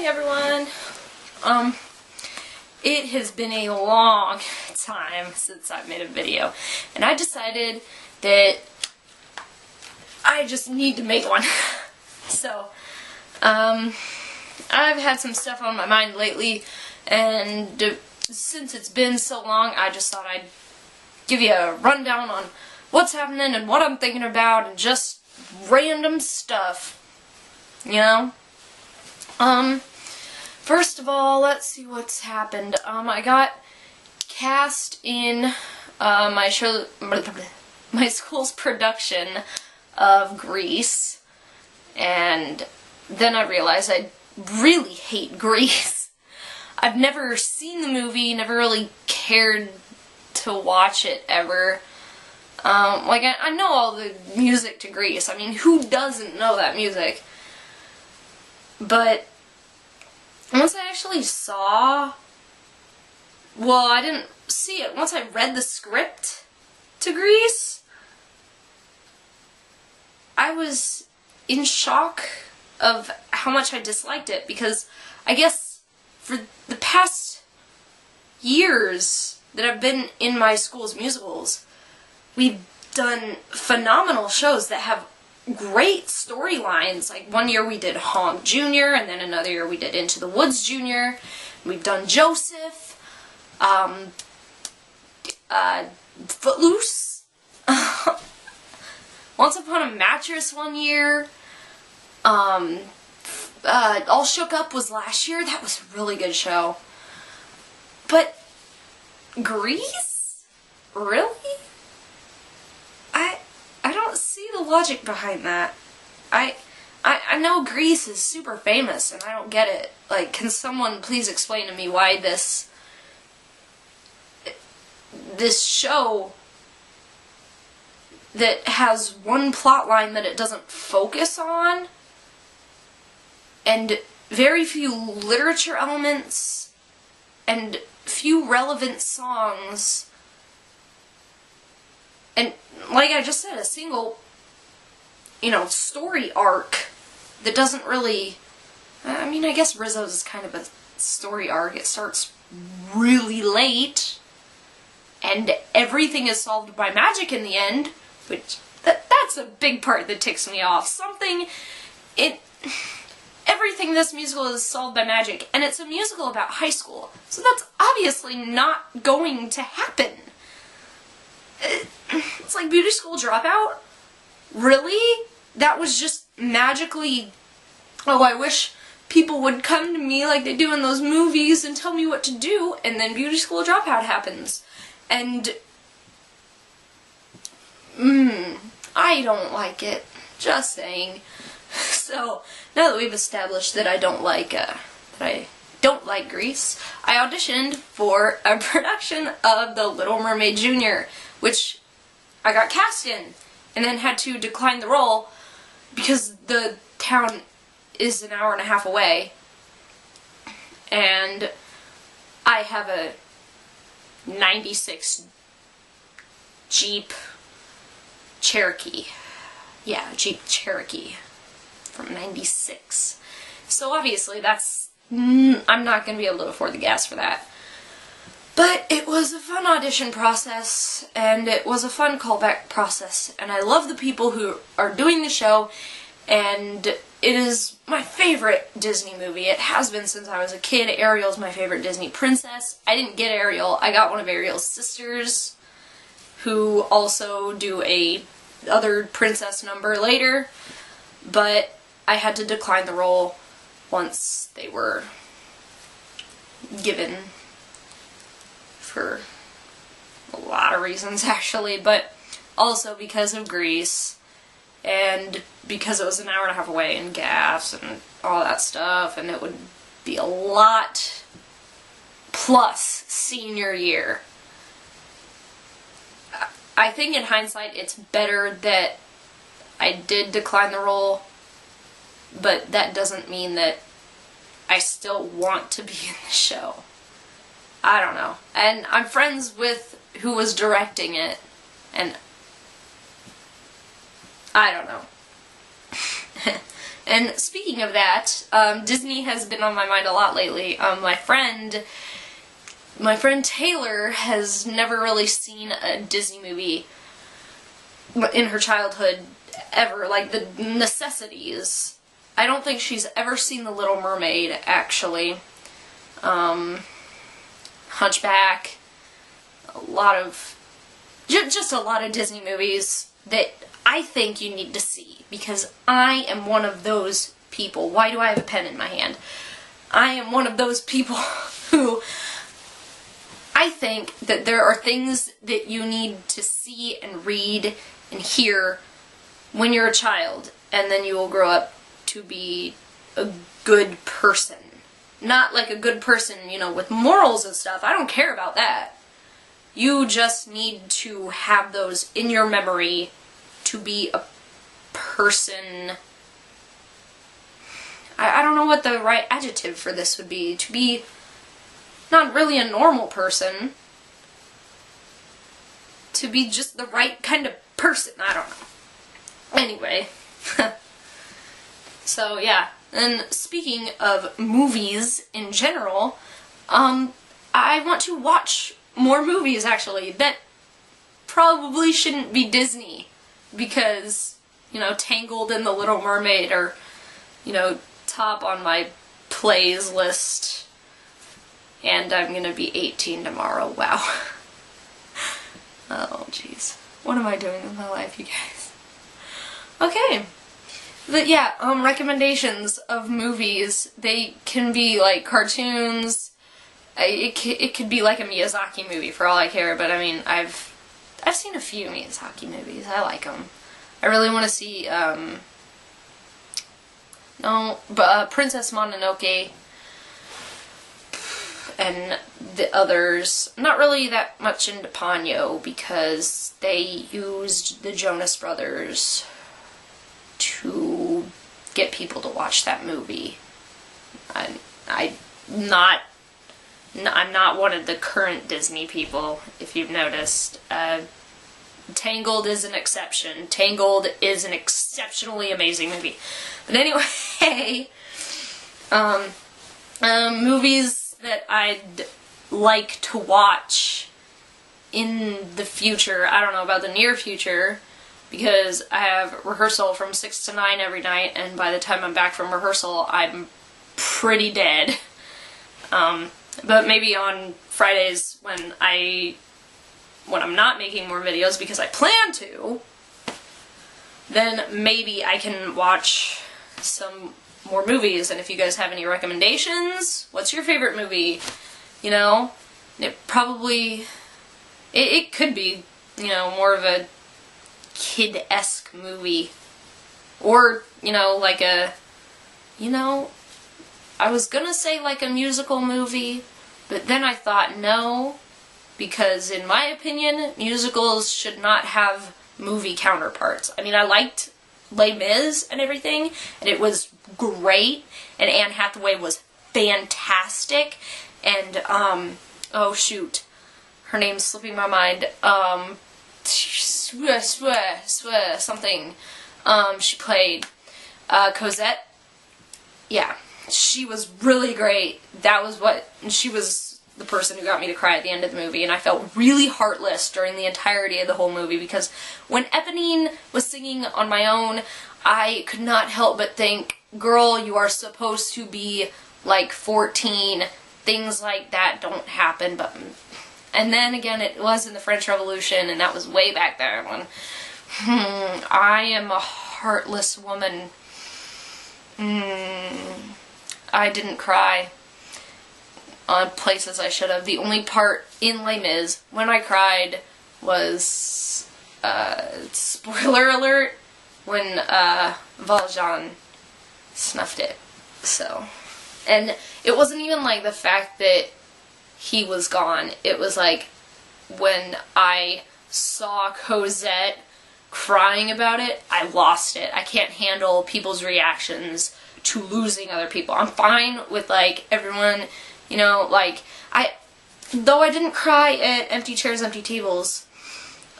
everyone. It has been a long time since I've made a video, and I decided that I just need to make one. So, I've had some stuff on my mind lately, and since it's been so long, I just thought I'd give you a rundown on what's happening and what I'm thinking about, and just random stuff, you know? First of all, let's see what's happened. I got cast in my school's production of Grease, and then I realized I really hate Grease. I've never seen the movie, never really cared to watch it ever. I know all the music to Grease. I mean, who doesn't know that music? But once I actually saw, well, I didn't see it. Once I read the script to Grease, I was in shock of how much I disliked it, because I guess for the past years that I've been in my school's musicals, we've done phenomenal shows that have great storylines. Like one year we did Honk Jr., and then another year we did Into the Woods Jr. We've done Joseph, Footloose, Once Upon a Mattress one year, All Shook Up was last year. That was a really good show. But Grease? Really? I don't see the logic behind that. I know Grease is super famous, and I don't get it. Like, can someone please explain to me why this show that has one plot line that it doesn't focus on, and very few literature elements, and few relevant songs, and like I just said, a single, story arc that doesn't really, I mean, I guess Rizzo's is kind of a story arc. It starts really late, and everything is solved by magic in the end, which, that's a big part that ticks me off. Everything in this musical is solved by magic, and it's a musical about high school, so that's obviously not going to happen. It's like Beauty School Dropout? Really? That was just magically, oh, I wish people would come to me like they do in those movies and tell me what to do, and then Beauty School Dropout happens. And, I don't like it. Just saying. So, now that we've established that I don't like Grease, I auditioned for a production of The Little Mermaid Jr., which I got cast in, and then had to decline the role because the town is an hour and a half away, and I have a 96 Jeep Cherokee. Yeah, Jeep Cherokee from 96. So obviously I'm not going to be able to afford the gas for that. But it was a fun audition process, and it was a fun callback process, and I love the people who are doing the show, and it is my favorite Disney movie. It has been since I was a kid. Ariel's my favorite Disney princess. I didn't get Ariel. I got one of Ariel's sisters, who also do a other princess number later, but I had to decline the role once they were given, for a lot of reasons actually, but also because of Grease, and because it was an hour and a half away, and gas, and all that stuff, and it would be a lot plus senior year. I think in hindsight it's better that I did decline the role, but that doesn't mean that I still want to be in the show. I don't know. And I'm friends with who was directing it, and I don't know. And speaking of that, Disney has been on my mind a lot lately. My friend Taylor has never really seen a Disney movie in her childhood ever, like the necessities. I don't think she's ever seen The Little Mermaid, actually. Hunchback, just a lot of Disney movies that I think you need to see, because I am one of those people. Why do I have a pen in my hand? I am one of those people who I think that there are things that you need to see and read and hear when you're a child, and then you will grow up to be a good person. Not like a good person, with morals and stuff. I don't care about that. You just need to have those in your memory to be a person. I don't know what the right adjective for this would be. To be not really a normal person. To be just the right kind of person. I don't know. Anyway. So, yeah. And speaking of movies in general, I want to watch more movies, actually, that probably shouldn't be Disney, because, Tangled and The Little Mermaid are, top on my plays list, and I'm gonna be 18 tomorrow, wow. Oh, jeez. What am I doing with my life, you guys? Okay. But yeah, recommendations of movies. They can be like cartoons. It could be like a Miyazaki movie for all I care. But I mean, I've seen a few Miyazaki movies. I like them. I really want to see Princess Mononoke and the others. I'm not really that much into Ponyo because they used the Jonas Brothers to get people to watch that movie. I'm not one of the current Disney people, if you've noticed. Tangled is an exception. Tangled is an exceptionally amazing movie. But anyway, movies that I'd like to watch in the future. I don't know about the near future, because I have rehearsal from 6 to 9 every night, and by the time I'm back from rehearsal, I'm pretty dead. But maybe on Fridays when I'm not making more videos, because I plan to, then maybe I can watch some more movies. And if you guys have any recommendations, what's your favorite movie? It could be, more of a kid-esque movie. Or, like I was gonna say like a musical movie, but then I thought no, because in my opinion, musicals should not have movie counterparts. I mean, I liked Les Mis and everything, and it was great, and Anne Hathaway was fantastic, and, oh shoot, her name's slipping my mind, something, she played, Cosette. Yeah, she was really great. She was the person who got me to cry at the end of the movie, and I felt really heartless during the entirety of the whole movie, because when Eponine was singing on my own, I could not help but think, girl, you are supposed to be like 14, things like that don't happen, and then again, it was in the French Revolution, and that was way back there when, I am a heartless woman. I didn't cry on places I should have. The only part in Les Mis when I cried was, spoiler alert, when Valjean snuffed it. So, and it wasn't even like the fact that he was gone. It was like when I saw Cosette crying about it, I lost it. I can't handle people's reactions to losing other people. I'm fine with like everyone, though I didn't cry at Empty Chairs, Empty Tables.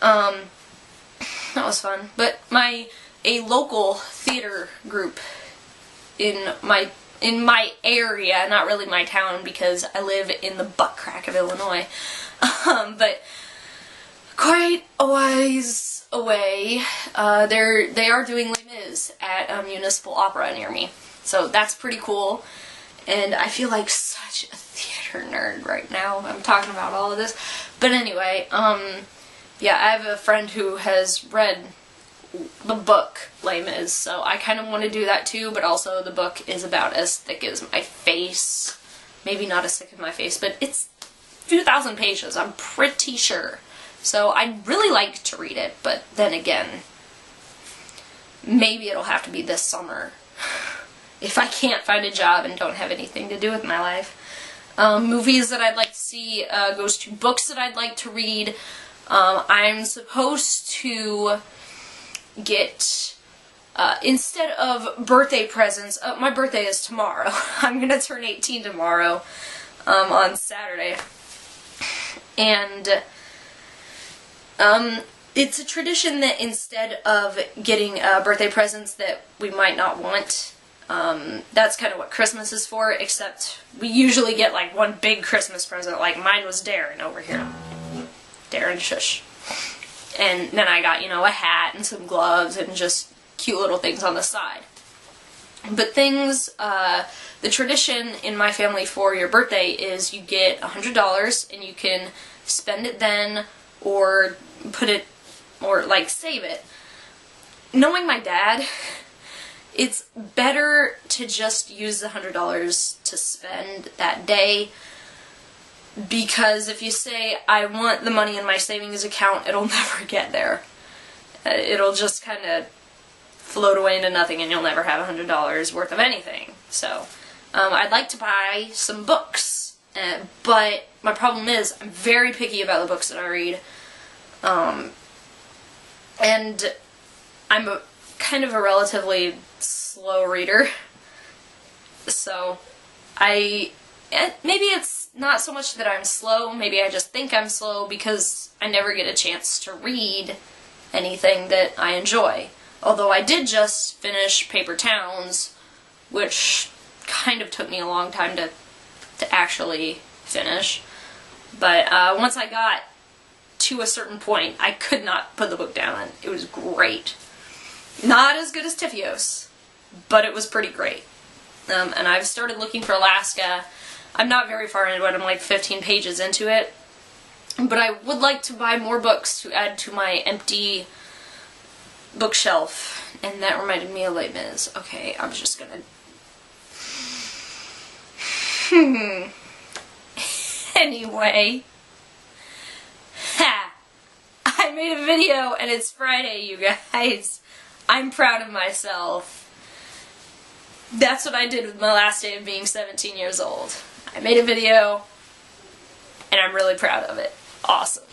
That was fun. But a local theater group in my area, not really my town because I live in the butt crack of Illinois, but quite a ways away. They are doing Les Mis at a municipal opera near me, so that's pretty cool. And I feel like such a theater nerd right now. I'm talking about all of this, but anyway, yeah, I have a friend who has read the book Les Mis, so I kind of want to do that too, but also the book is about as thick as my face. Maybe not as thick as my face, but it's a few thousand pages, I'm pretty sure. So I'd really like to read it, but then again, maybe it'll have to be this summer if I can't find a job and don't have anything to do with my life. Movies that I'd like to see goes to books that I'd like to read. I'm supposed to get, instead of birthday presents, my birthday is tomorrow. I'm gonna turn 18 tomorrow, on Saturday. And, it's a tradition that instead of getting, birthday presents that we might not want, that's kind of what Christmas is for, except we usually get, like, one big Christmas present, like mine was Darren over here. Darren Shush. And then I got, you know, a hat and some gloves and just cute little things on the side. But things, the tradition in my family for your birthday is you get $100 and you can spend it then or put it, or like save it. Knowing my dad, it's better to just use the $100 to spend that day. Because if you say, I want the money in my savings account, it'll never get there. It'll just kind of float away into nothing and you'll never have $100 worth of anything. So, I'd like to buy some books, but my problem is I'm very picky about the books that I read. And I'm kind of a relatively slow reader. So, maybe it's not so much that I'm slow, maybe I just think I'm slow because I never get a chance to read anything that I enjoy. Although I did just finish Paper Towns, which kind of took me a long time to actually finish. But once I got to a certain point, I could not put the book down. It was great. Not as good as Tifios, but it was pretty great. And I've started looking for Alaska. I'm not very far into it, I'm like 15 pages into it. But I would like to buy more books to add to my empty bookshelf. And that reminded me of Les Mis. Okay, I'm just gonna... Anyway. Ha! I made a video and it's Friday, you guys. I'm proud of myself. That's what I did with my last day of being 17 years old. I made a video, and I'm really proud of it. Awesome.